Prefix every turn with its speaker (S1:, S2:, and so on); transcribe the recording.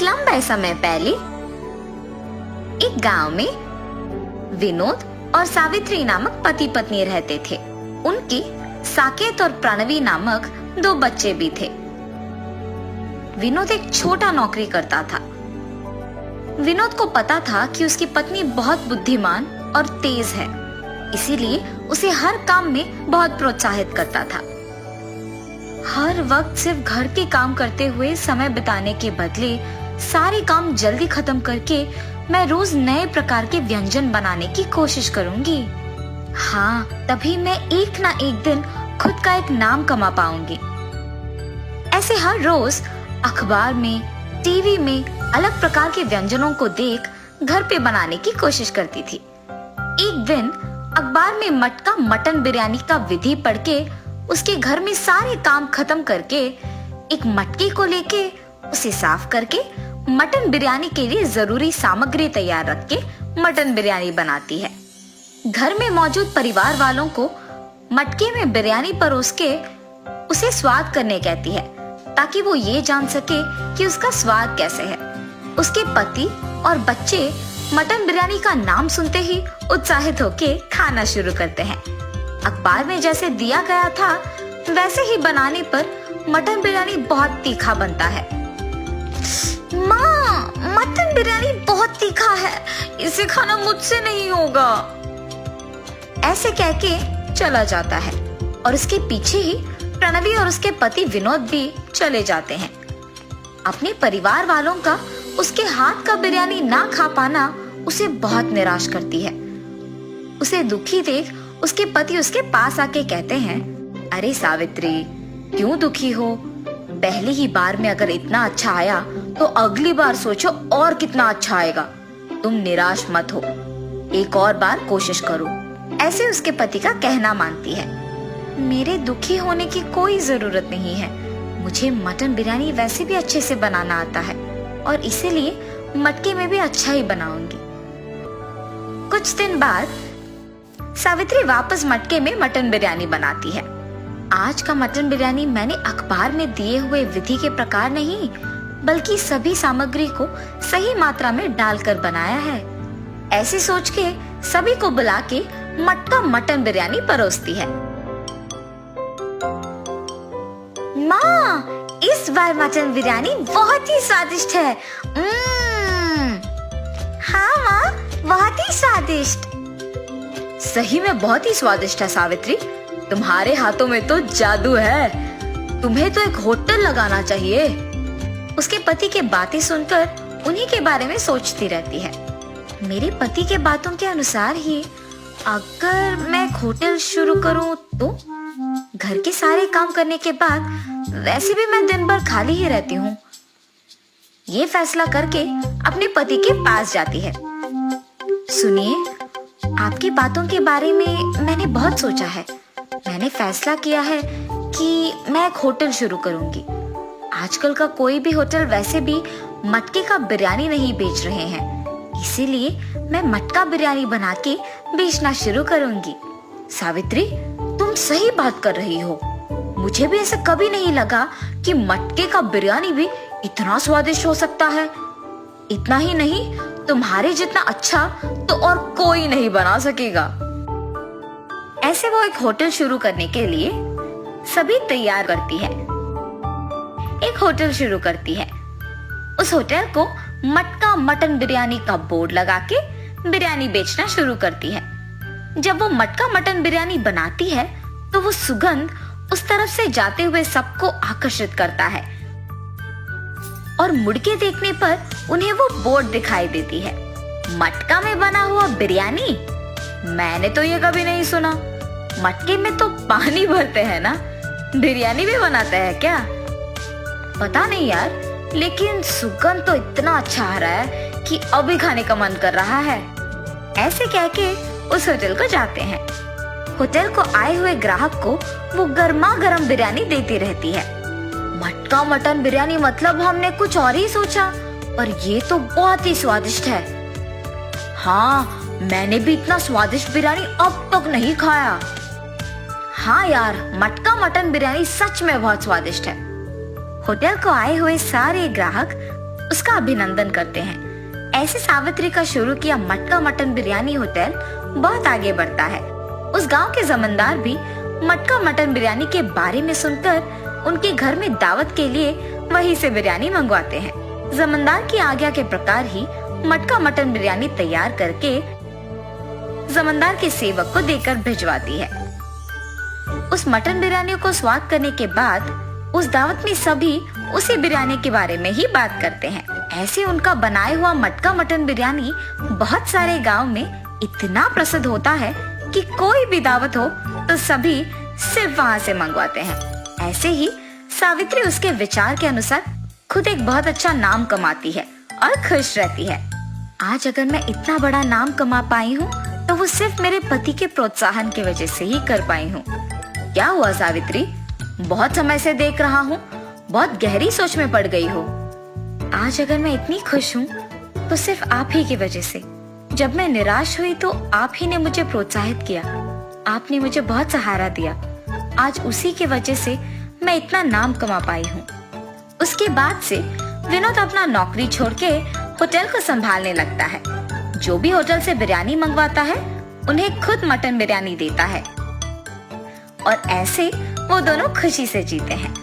S1: लंबे समय पहले एक गांव में विनोद और सावित्री नामक पति पत्नी रहते थे। उनके साकेत और प्रणवी नामक 2 बच्चे भी थे। विनोद एक छोटा नौकरी करता था। विनोद को पता था कि उसकी पत्नी बहुत बुद्धिमान और तेज है, इसीलिए उसे हर काम में बहुत प्रोत्साहित करता था। हर वक्त सिर्फ घर के काम करते हुए समय बिताने के बदले सारे काम जल्दी खत्म करके मैं रोज नए प्रकार के व्यंजन बनाने की कोशिश करूंगी। हाँ, तभी मैं एक ना एक दिन खुद का एक नाम कमा पाऊंगी। ऐसे हर रोज अखबार में, टीवी में अलग प्रकार के व्यंजनों को देख घर पे बनाने की कोशिश करती थी। एक दिन अखबार में मटका मटन बिरयानी का विधि पढ़ के उसके घर में सारे काम खत्म करके एक मटके को लेके उसे साफ करके मटन बिरयानी के लिए जरूरी सामग्री तैयार रख के मटन बिरयानी बनाती है। घर में मौजूद परिवार वालों को मटके में बिरयानी परोस के उसे स्वाद करने कहती है, ताकि वो ये जान सके कि उसका स्वाद कैसे है। उसके पति और बच्चे मटन बिरयानी का नाम सुनते ही उत्साहित होके खाना शुरू करते हैं। अखबार में जैसे दिया गया था वैसे ही बनाने पर मटन बिरयानी बहुत तीखा बनता है। माँ, मटन बिरयानी बहुत तीखा है, इसे खाना मुझसे नहीं होगा, ऐसे कह के चला जाता है और उसके पीछे ही प्रणवी और उसके पति विनोद भी चले जाते हैं। अपने परिवार वालों का उसके हाथ का बिरयानी ना खा पाना उसे बहुत निराश करती है। उसे दुखी देख उसके पति उसके पास आके कहते हैं, अरे सावित्री, क्यों दुखी हो? पहली ही बार में अगर इतना अच्छा आया तो अगली बार सोचो और कितना अच्छा आएगा। तुम निराश मत हो, एक और बार कोशिश करो, ऐसे उसके पति का कहना मानती है। मेरे दुखी होने की कोई जरूरत नहीं है, मुझे मटन बिरयानी वैसे भी अच्छे से बनाना आता है और इसीलिए मटके में भी अच्छा ही बनाऊंगी। कुछ दिन बाद सावित्री वापस मटके में मटन बिरयानी बनाती है। आज का मटन बिरयानी मैंने अखबार में दिए हुए विधि के प्रकार नहीं, बल्कि सभी सामग्री को सही मात्रा में डालकर बनाया है। ऐसे सोच के सभी को बुला के मटका मटन बिरयानी परोसती है। माँ, इस बार मटन बिरयानी बहुत ही स्वादिष्ट है। हाँ माँ, बहुत ही स्वादिष्ट। सही में बहुत ही स्वादिष्ट है सावित्री, तुम्हारे हाथों में तो जादू है, तुम्हें तो एक होटल लगाना चाहिए। उसके पति के बातें सुनकर उन्हीं के बारे में सोचती रहती है। मेरे पति के बातों के अनुसार ही अगर मैं एक होटल शुरू करूं तो घर के सारे काम करने के बाद वैसे भी मैं दिन भर खाली ही रहती हूँ। ये फैसला करके अपने पति के पास जाती है। सुनिए, आपकी बातों के बारे में मैंने बहुत सोचा है। मैंने फैसला किया है कि मैं एक होटल शुरू करूंगी। आजकल का कोई भी होटल वैसे भी मटके का बिरयानी नहीं बेच रहे हैं, इसीलिए मैं मटका बिरयानी बना के बेचना शुरू करूंगी। सावित्री, तुम सही बात कर रही हो। मुझे भी ऐसा कभी नहीं लगा कि मटके का बिरयानी भी इतना स्वादिष्ट हो सकता है। इतना ही नहीं, तुम्हारे जितना अच्छा तो और कोई नहीं बना सकेगा। ऐसे वो एक होटल शुरू करने के लिए सभी तैयार करती है। एक होटल शुरू करती है। उस होटल को मटका मटन बिरयानी का बोर्ड लगा के बिरयानी बेचना शुरू करती है। जब वो मटका मटन बिरयानी बनाती है तो वो सुगंध उस तरफ से जाते हुए सबको आकर्षित करता है और मुड़ के देखने पर उन्हें वो बोर्ड दिखाई देती है, मटका में बना हुआ बिरयानी। मैंने तो ये कभी नहीं सुना। मटके में तो पानी भरते हैं ना, बिरयानी भी बनाते हैं क्या? पता नहीं यार, लेकिन सुगंध तो इतना अच्छा आ रहा है कि अभी खाने का मन कर रहा है। ऐसे कह के उस होटल को जाते हैं। होटल को आए हुए ग्राहक को वो गर्मा गर्म बिरयानी देती रहती है। मटका मटन बिरयानी मतलब हमने कुछ और ही सोचा, और ये तो बहुत ही स्वादिष्ट है। हाँ, मैंने भी इतना स्वादिष्ट बिरयानी अब तक नहीं खाया। हाँ यार, मटका मटन बिरयानी सच में बहुत स्वादिष्ट है। होटल को आए हुए सारे ग्राहक उसका अभिनंदन करते हैं। ऐसे सावित्री का शुरू किया मटका मटन बिरयानी होटल बहुत आगे बढ़ता है। उस गांव के जमींदार भी मटका मटन बिरयानी के बारे में सुनकर उनके घर में दावत के लिए वहीं से बिरयानी मंगवाते हैं। जमींदार की आज्ञा के प्रकार ही मटका मटन बिरयानी तैयार करके जमींदार के सेवक को देकर भिजवाती है। उस मटन बिरयानी को स्वाद करने के बाद उस दावत में सभी उसी बिरयानी के बारे में ही बात करते हैं। ऐसे उनका बनाया हुआ मटका मटन बिरयानी बहुत सारे गांव में इतना प्रसिद्ध होता है कि कोई भी दावत हो तो सभी सिर्फ वहाँ से मंगवाते हैं। ऐसे ही सावित्री उसके विचार के अनुसार खुद एक बहुत अच्छा नाम कमाती है और खुश रहती है। आज अगर मैं इतना बड़ा नाम कमा पाई हूँ तो वो सिर्फ मेरे पति के प्रोत्साहन की वजह से ही कर पाई हूँ। क्या हुआ सावित्री? बहुत समय से देख रहा हूँ, बहुत गहरी सोच में पड़ गई हो। आज अगर मैं इतनी खुश हूँ तो सिर्फ आप ही की वजह से। जब मैं निराश हुई तो आप ही ने मुझे प्रोत्साहित किया, आपने मुझे बहुत सहारा दिया। आज उसी की वजह से मैं इतना नाम कमा पाई हूँ। उसके बाद से विनोद अपना नौकरी छोड़ के होटल को संभालने लगता है। जो भी होटल से बिरयानी मंगवाता है उन्हें खुद मटन बिरयानी देता है और ऐसे वो दोनों खुशी से जीते हैं।